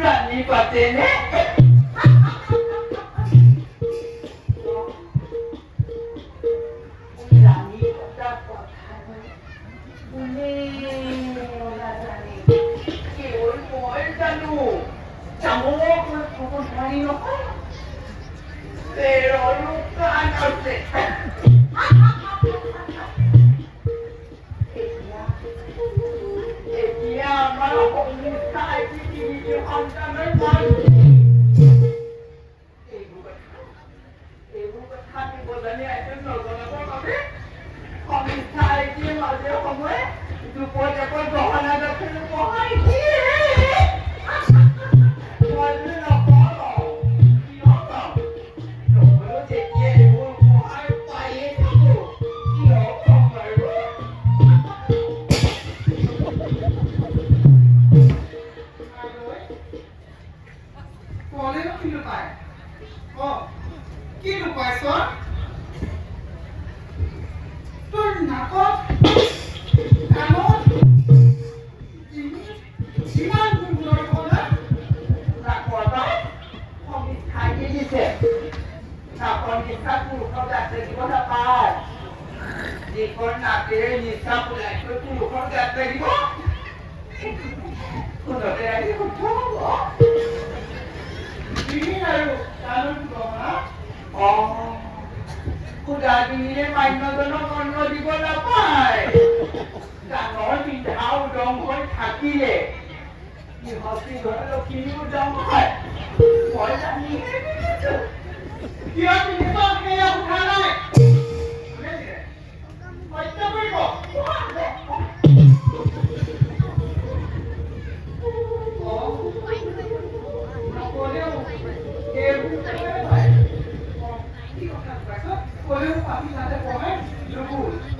রানী পাতে নে রানী কথা কথা বলে ওরা জানে কি ওই মই জানো চামক খবর জানি নহয় pero nunca no sé এতিয়া আমাৰ অসমীয়া পৃথিৱীৰ সন্তানৰ মান এইবোৰ কথা দিবজানি এজন নজনাবৰ বাবে সমীক্ষা আইটিৰ মাজে সময়ে দুপৰীয়াকৈ গহনা দক্ষিণ বহাই দিয়ে Jika nak nisab pulai tu kau dah terima. Kau dah terima kau. Ini lalu kau mana? Oh, kau dah ini main nonton nonton di bola pai. Jangan pindah dong kau kaki le. Ini hati kau kini dong kau. Kau dah ni. Dia ni tak kaya bukan. Boleh papi ada komen? Jemput.